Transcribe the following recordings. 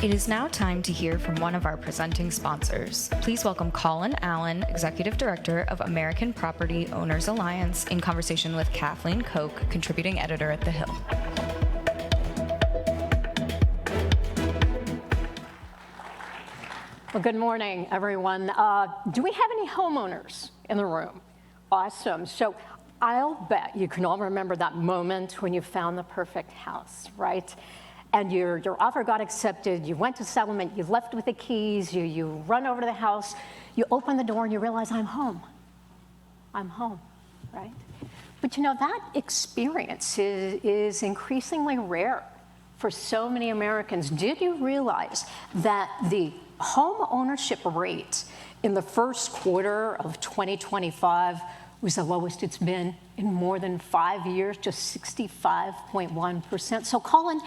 It is now time to hear from one of our presenting sponsors. Please welcome Colin Allen, Executive Director of American Property Owners Alliance, in conversation with Kathleen Koch, contributing editor at The Hill. Well, good morning, everyone. Do we have any homeowners in the room? Awesome. So I'll bet you can all remember that moment when you found the perfect house, right? And your offer got accepted, you went to settlement, you left with the keys, you run over to the house, you open the door and you realize, I'm home, right? But you know, that experience is increasingly rare for so many Americans. Did you realize that the home ownership rate in the first quarter of 2025 was the lowest it's been in more than 5 years, just 65.1%. So Colin,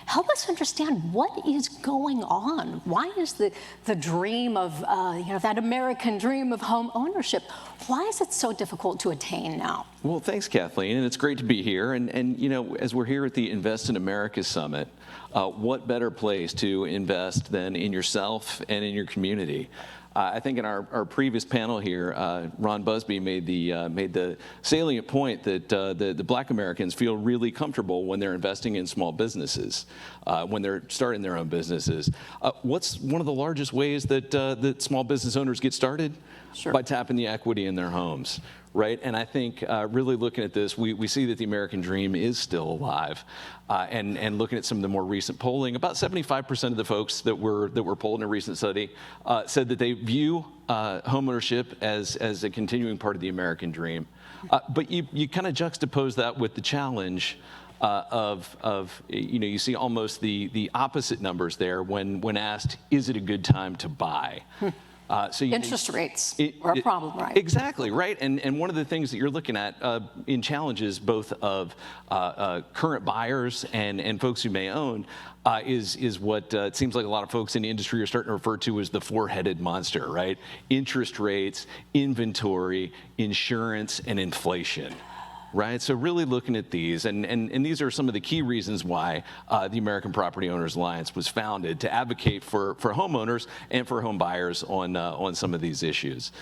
help us understand what is going on. Why is the dream of, that American dream of home ownership, why is it so difficult to attain now? Well, thanks, Kathleen, and it's great to be here. And you know, as we're here at the Invest in America Summit, what better place to invest than in yourself and in your community? I think in our previous panel here, Ron Busby made the salient point that the Black Americans feel really comfortable when they're investing in small businesses, when they're starting their own businesses. What's one of the largest ways that small business owners get started? Sure. By tapping the equity in their homes, right? And I think really looking at this, we see that the American dream is still alive. And looking at some of the more recent polling, about 75% of the folks that were polled in a recent study said that they view homeownership as a continuing part of the American dream. But you kind of juxtapose that with the challenge you see almost the opposite numbers there when asked, is it a good time to buy? So interest rates are a problem, right? Exactly, right. And one of the things that you're looking at in challenges both of current buyers and folks who may own is what it seems like a lot of folks in the industry are starting to refer to as the four-headed monster, right? Interest rates, inventory, insurance, and inflation. Right, so really looking at these, and these are some of the key reasons why the American Property Owners Alliance was founded, to advocate for homeowners and for home buyers on some of these issues.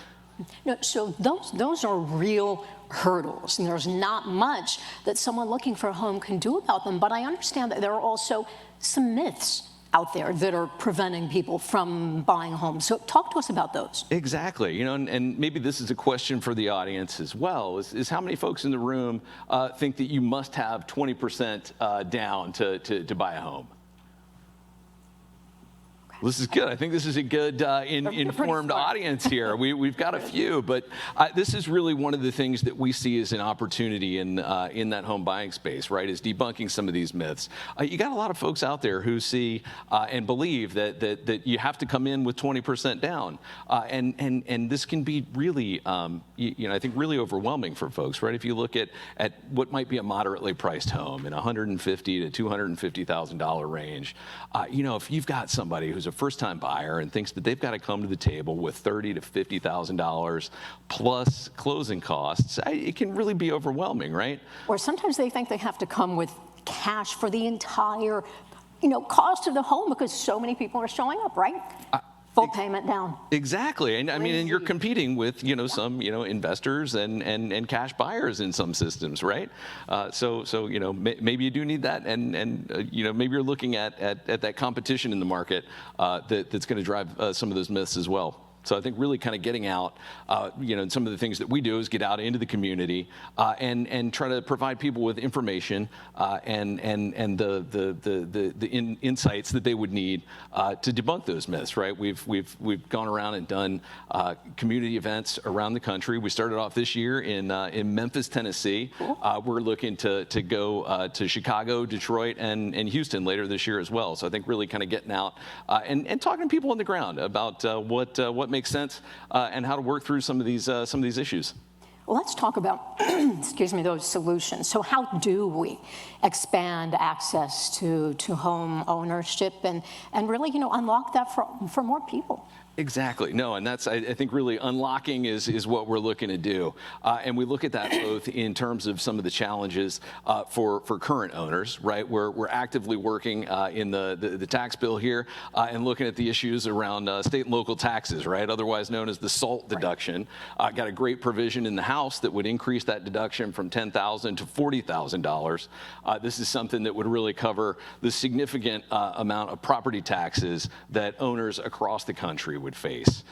No, so those are real hurdles, and there's not much that someone looking for a home can do about them. But I understand that there are also some myths out there that are preventing people from buying homes. So talk to us about those. Exactly. You know, and maybe this is a question for the audience as well, is how many folks in the room think that you must have 20% down to buy a home? This is good. I think this is a good informed audience here. We've got a few, but this is really one of the things that we see as an opportunity in that home buying space, right, is debunking some of these myths. You got a lot of folks out there who see and believe that you have to come in with 20% down, and this can be really, I think really overwhelming for folks, right? If you look at what might be a moderately priced home in $150,000 to $250,000 range, if you've got somebody who's a first-time buyer and thinks that they've got to come to the table with $30,000 to $50,000 plus closing costs, it can really be overwhelming, right? Or sometimes they think they have to come with cash for the entire, cost of the home because so many people are showing up, right? Full payment down. Exactly, and I mean, and you're competing with some investors and cash buyers in some systems, right? So maybe you do need that, and maybe you're looking at that competition in the market that's going to drive some of those myths as well. So I think really kind of getting out, and some of the things that we do is get out into the community and try to provide people with information and the insights that they would need to debunk those myths. Right? We've gone around and done community events around the country. We started off this year in Memphis, Tennessee. Cool. We're looking to go to Chicago, Detroit, and Houston later this year as well. So I think really kind of getting out and talking to people on the ground about what makes sense and how to work through some of these issues. Well, let's talk about, those solutions. So how do we expand access to home ownership and really, unlock that for more people? Exactly. No, and that's, I think, really unlocking is what we're looking to do. And we look at that both in terms of some of the challenges for current owners, right? We're actively working in the tax bill here and looking at the issues around state and local taxes, right? Otherwise known as the SALT deduction. Got a great provision in the House that would increase that deduction from $10,000 to $40,000. This is something that would really cover the significant amount of property taxes that owners across the country would face.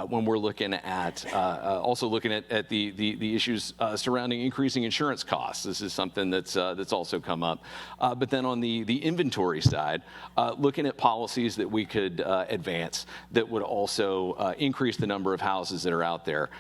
When we're looking at also looking at the issues surrounding increasing insurance costs, this is something that's also come up. But then on the inventory side, looking at policies that we could advance that would also increase the number of houses that are out there.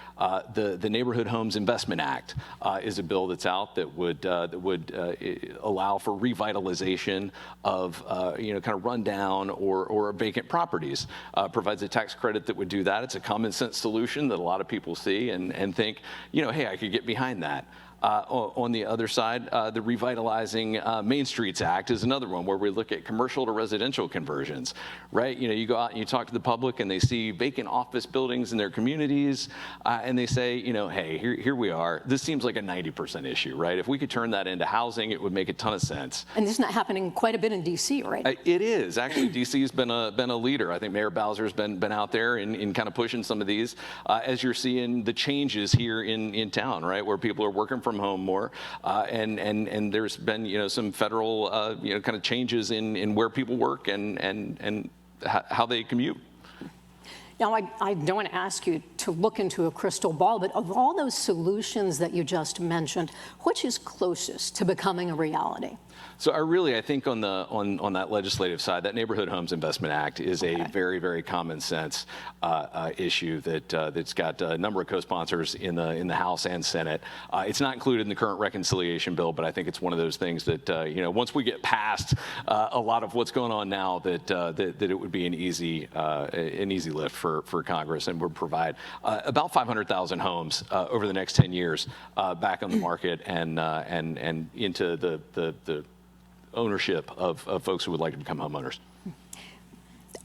The Neighborhood Homes Investment Act is a bill that's out that would allow for revitalization of kind of rundown or vacant properties. Provides a tax credit that would do that. It's a common sense solution that a lot of people see and think, hey, I could get behind that. On the other side, the Revitalizing Main Streets Act is another one where we look at commercial to residential conversions, right? You go out and you talk to the public and they see vacant office buildings in their communities and they say, hey, here we are. This seems like a 90% issue, right? If we could turn that into housing, it would make a ton of sense. And this is not happening quite a bit in D.C., right? It is. Actually, D.C. has been a leader. I think Mayor Bowser's been out there in kind of pushing some of these as you're seeing the changes here in town, right? Where people are working from home more, and there's been some federal kind of changes in where people work and how they commute. Now, I don't want to ask you to look into a crystal ball, but of all those solutions that you just mentioned, which is closest to becoming a reality? So I think on that legislative side, that Neighborhood Homes Investment Act is a very, very common sense issue that's got a number of co-sponsors in the House and Senate. It's not included in the current reconciliation bill, but I think it's one of those things that once we get past a lot of what's going on now, that it would be an easy lift for Congress and would provide about 500,000 homes over the next 10 years back on the market and into the ownership of folks who would like to become homeowners.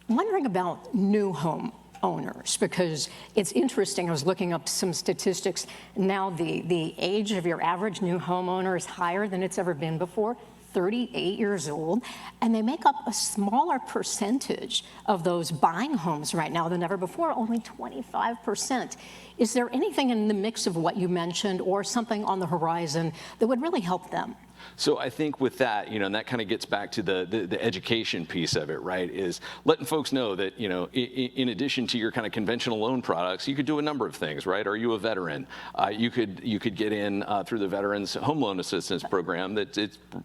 Wondering about new home owners, because it's interesting. I was looking up some statistics. Now the age of your average new homeowner is higher than it's ever been before. 38 years old, and they make up a smaller percentage of those buying homes right now than ever before, only 25%. Is there anything in the mix of what you mentioned or something on the horizon that would really help them? So I think with that, and that kind of gets back to the education piece of it, right, is letting folks know that, in addition to your kind of conventional loan products, you could do a number of things, right? Are you a veteran? You could get in through the Veterans Home Loan Assistance Program that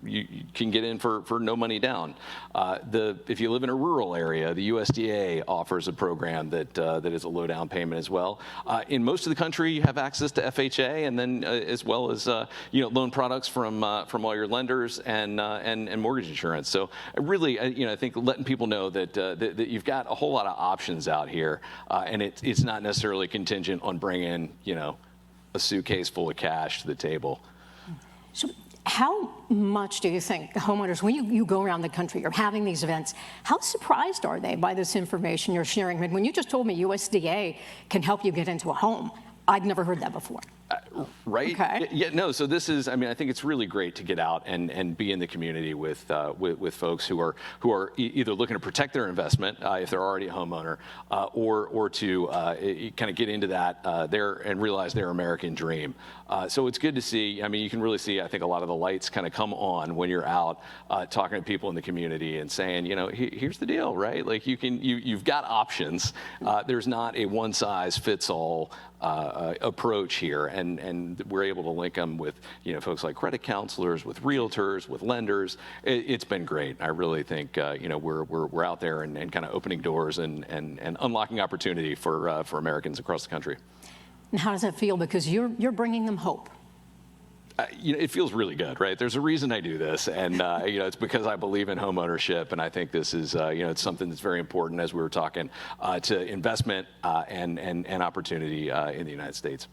you can get in for no money down. If you live in a rural area, the USDA offers a program that is a low down payment as well. In most of the country, you have access to FHA, and then as well as loan products from all your lenders and mortgage insurance. So really, I think letting people know that you've got a whole lot of options out here, and it's not necessarily contingent on bringing a suitcase full of cash to the table. So how much do you think homeowners, when you go around the country, you're having these events, how surprised are they by this information you're sharing? I mean, when you just told me USDA can help you get into a home, I'd never heard that before. Right? Okay. Yeah, no, so this is, I think it's really great to get out and be in the community with folks who are either looking to protect their investment if they're already a homeowner, or to kind of get into that and realize their American dream. So it's good to see, you can really see, I think, a lot of the lights kind of come on when you're out talking to people in the community and saying, here's the deal, right? Like you've got options. There's not a one size fits all approach here, and we're able to link them with folks like credit counselors, with realtors, with lenders. It's been great. I really think we're out there and kind of opening doors and unlocking opportunity for Americans across the country. And how does that feel? Because you're bringing them hope. It feels really good, right? There's a reason I do this, and it's because I believe in home ownership, and I think this is it's something that's very important as we were talking to investment and opportunity in the United States.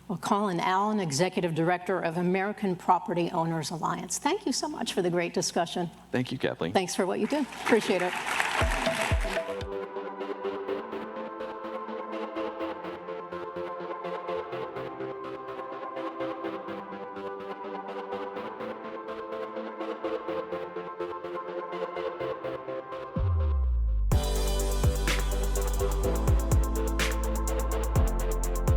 Well, Colin Allen, Executive Director of American Property Owners Alliance, thank you so much for the great discussion. Thank you, Kathleen. Thanks for what you do. Appreciate it.